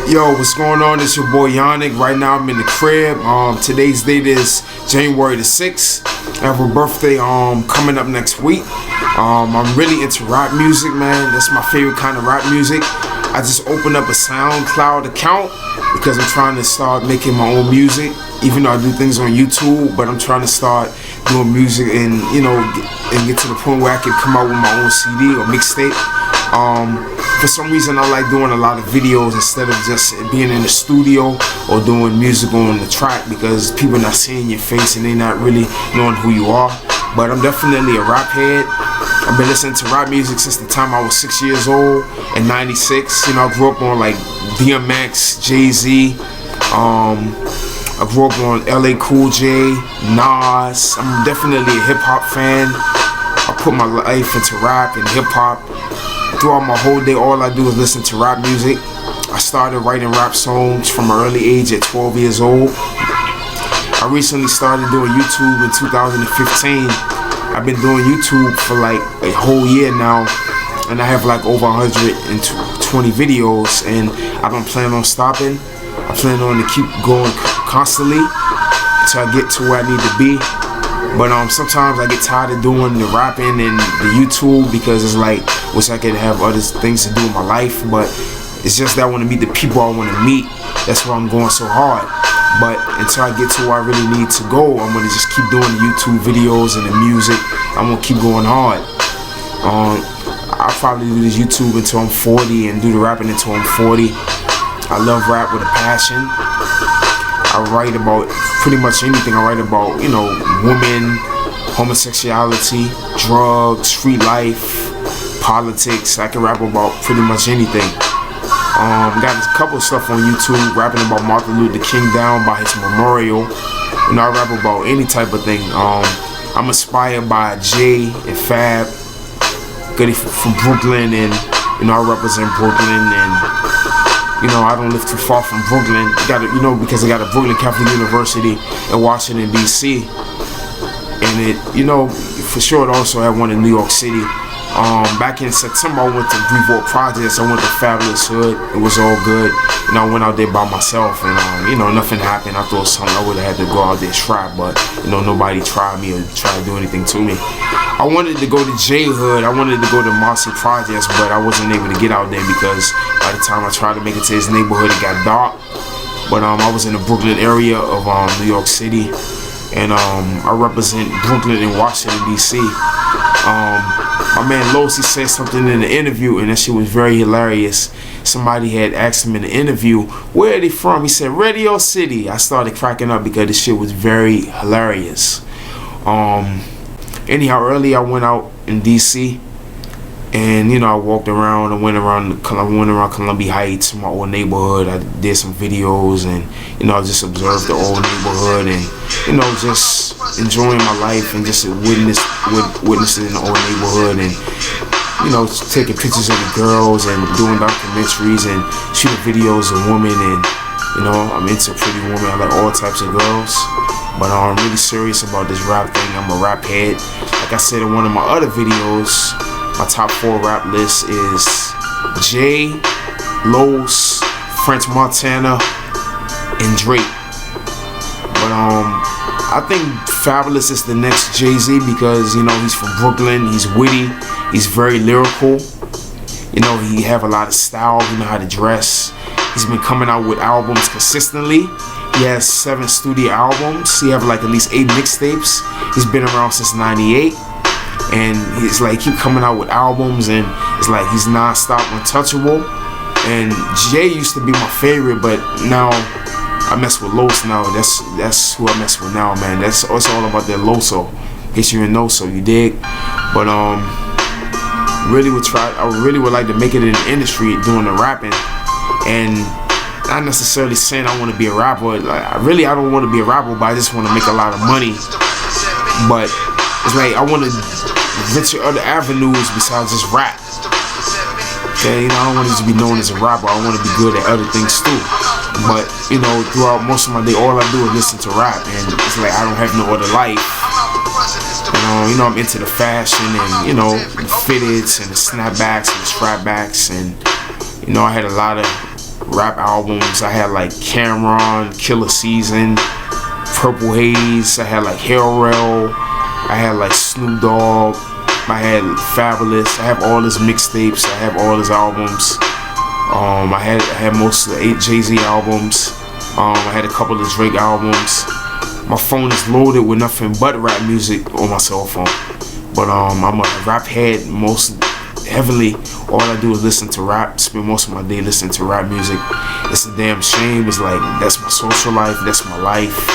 Yo, what's going on? It's your boy Yannick. Right now I'm in the crib. Today's date is January the 6th. I have a birthday coming up next week. I'm really into rap music, man. That's my favorite kind of rap music. I just opened up a SoundCloud account because I'm trying to start making my own music. Even though I do things on YouTube, but I'm trying to start doing music and get to the point where I can come out with my own CD or mixtape. For some reason I like doing a lot of videos instead of just being in the studio or doing music on the track, because people are not seeing your face and they're not really knowing who you are. But I'm definitely a rap head. I've been listening to rap music since the time I was 6 years old in '96. I grew up on like DMX, Jay-Z. I grew up on LA Cool J, Nas. I'm definitely a hip hop fan. I put my life into rap and hip hop. Throughout my whole day, all I do is listen to rap music. I started writing rap songs from an early age at 12 years old. I recently started doing YouTube in 2015. I've been doing YouTube for like a whole year now, and I have like over 120 videos, and I don't plan on stopping. I plan on to keep going constantly until I get to where I need to be. But sometimes I get tired of doing the rapping and the YouTube, because it's like, wish I could have other things to do in my life, but it's just that I want to meet the people I want to meet. That's why I'm going so hard. But until I get to where I really need to go, I'm going to just keep doing the YouTube videos and the music. I'm going to keep going hard. I'll probably do this YouTube until I'm 40 and do the rapping until I'm 40. I love rap with a passion. I write about pretty much anything. I write about, women, homosexuality, drugs, street life, politics. I can rap about pretty much anything. Got a couple of stuff on YouTube rapping about Martin Luther King down by his memorial. I rap about any type of thing. I'm inspired by Jay and Fab. Goody from Brooklyn, and I represent Brooklyn, and I don't live too far from Brooklyn. Because I got a Brooklyn Catholic University in Washington D.C. and it, for sure, it also had one in New York City. Back in September, I went to Brevoort Projects. I went to Fabulous Hood. It was all good. I went out there by myself, and nothing happened. I thought something I would have had to go out there and try, but nobody tried me or tried to do anything to me. I wanted to go to J Hood. I wanted to go to Marcy Projects, but I wasn't able to get out there because by the time I tried to make it to his neighborhood, it got dark. But I was in the Brooklyn area of New York City, and I represent Brooklyn and Washington D.C. My man Losi said something in the interview, and that shit was very hilarious. Somebody had asked him in the interview, where are they from? He said, Radio City. I started cracking up because this shit was very hilarious. Anyhow, early I went out in DC, and I walked around. I went around Columbia Heights, my old neighborhood. I did some videos, and I just observed the old neighborhood, and just enjoying my life and just witnessing the old neighborhood, and taking pictures of the girls and doing documentaries and shooting videos of women, and I'm into pretty women. I like all types of girls. But I'm really serious about this rap thing. I'm a rap head. Like I said in one of my other videos, my top 4 rap list is Jay, Los, French Montana, and Drake. But I think Fabulous is the next Jay-Z because he's from Brooklyn. He's witty. He's very lyrical. He have a lot of style. He know how to dress. He's been coming out with albums consistently. He has 7 studio albums. He have like at least 8 mixtapes. He's been around since '98, and he's like keep coming out with albums, and it's like he's non-stop untouchable. And Jay used to be my favorite, but now I mess with Los now. That's who I mess with now, man. It's all about that Loso. In case you didn't know, so you dig. But I really would like to make it in the industry doing the rapping, and not necessarily saying I want to be a rapper. Like, I don't want to be a rapper, but I just want to make a lot of money. But it's like I want to venture other avenues besides just rap. Okay, I don't want to just be known as a rapper. I want to be good at other things too. But throughout most of my day, all I do is listen to rap, and it's like I don't have no other life. I'm into the fashion and the fitteds and the snapbacks and the strapbacks, and I had a lot of rap albums. I had like Cameron, Killer Season, Purple Haze. I had like Hell Rell. I had like Snoop Dogg. I had Fabulous. I have all his mixtapes. I have all his albums. I had most of the 8 Jay-Z albums. I had a couple of Drake albums. My phone is loaded with nothing but rap music on my cell phone. But I'm a rap head most heavily. All I do is listen to rap, spend most of my day listening to rap music. It's a damn shame. It's like, that's my social life, that's my life.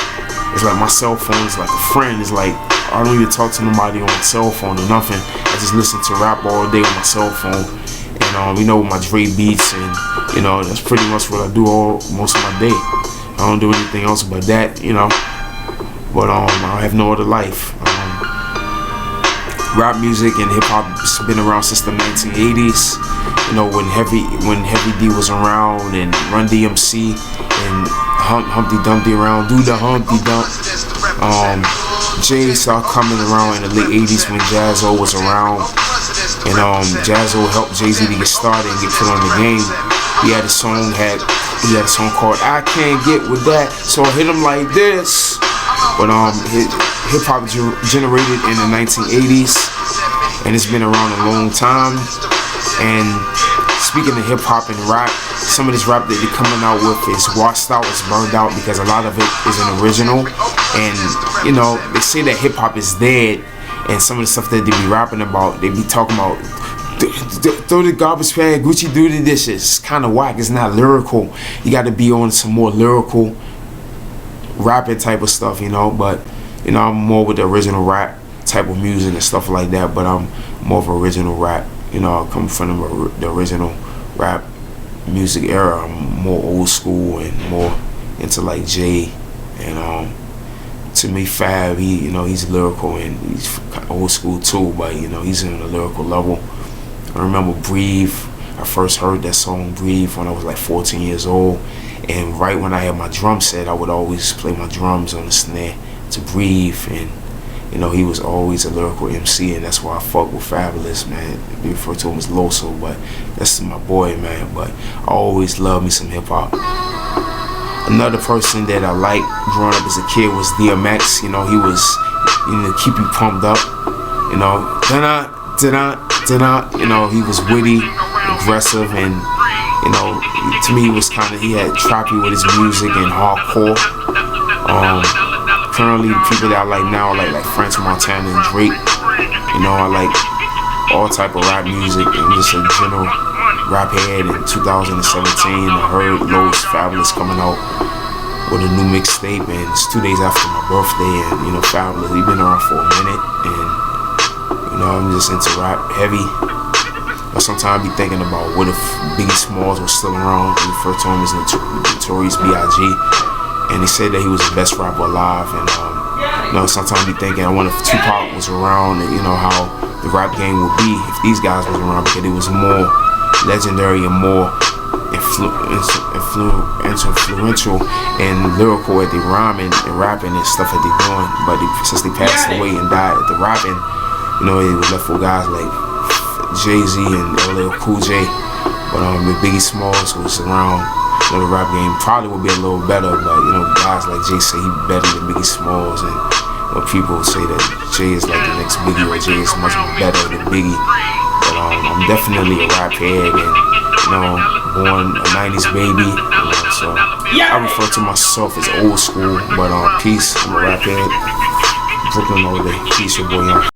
It's like my cell phone is like a friend. It's like, I don't even talk to nobody on my cell phone or nothing. I just listen to rap all day on my cell phone. And you know, my Dre beats, and you know, that's pretty much what I do most of my day. I don't do anything else but that, you know. But I have no other life. Rap music and hip hop has been around since the 1980s. You know, when Heavy D was around, and Run DMC, and Humpty Dumpty around, do the Humpty Dump. Jay started coming around in the late 80s when Jaz-O was around. And Jaz-O helped Jay-Z to get started and get put on the game. He had a song called I Can't Get With That, so I hit him like this. But hip hop generated in the 1980s, and it's been around a long time. And speaking of hip hop and rap, some of this rap that they're coming out with is washed out, it's burned out, because a lot of it isn't original. And you know, they say that hip hop is dead, and some of the stuff that they be rapping about, they be talking about, throw the garbage pan, Gucci do the dishes. It's kind of whack. It's not lyrical. You got to be on some more lyrical rapping type of stuff, you know. But you know, I'm more with the original rap type of music and stuff like that. But I'm more of original rap. You know, I come from the original rap music era. I'm more old school and more into like Jay, and to me, Fab, he's lyrical and he's old school too, but you know, he's on a lyrical level. I remember Breathe. I first heard that song Breathe when I was like 14 years old, and right when I had my drum set, I would always play my drums on the snare to Breathe. And you know, he was always a lyrical MC, and that's why I fuck with Fabulous, man. We refer to him as Loso, but that's my boy, man. But I always loved me some hip hop. Another person that I liked growing up as a kid was DMX. You know, he was, keep you pumped up. You know, you know, he was witty, aggressive, and you know, to me, he had trappy with his music and hardcore. Currently, the people that I like now are like French Montana and Drake. You know, I like all type of rap music, and just a general rap head. In 2017, I heard Lowe's Fabulous coming out with a new mixtape, and it's 2 days after my birthday. And you know, Fabulous, he's been around for a minute, and you know, I'm just into rap heavy. But sometimes I be thinking about what if Biggie Smalls was still around. They refer to him as Notorious B.I.G. And they said that he was the best rapper alive. And you know, sometimes I be thinking, I wonder if Tupac was around, and you know, how the rap game would be if these guys was around, because it was more legendary and more influential and lyrical at the rhyming and rapping and stuff that they doing. But since they passed away and died at the rapping, you know, it was left for guys like Jay-Z and LL Cool J. But if Biggie Smalls was around, you know, the rap game probably would be a little better. But you know, guys like Jay say he better than Biggie Smalls, and you know, people say that Jay is like the next Biggie, or Jay is much better than Biggie. But I'm definitely a rap head, and you know, born a 90s baby. You know, so I refer to myself as old school. But peace, I'm a rap head. Brooklyn all day. Peace, your boy Young.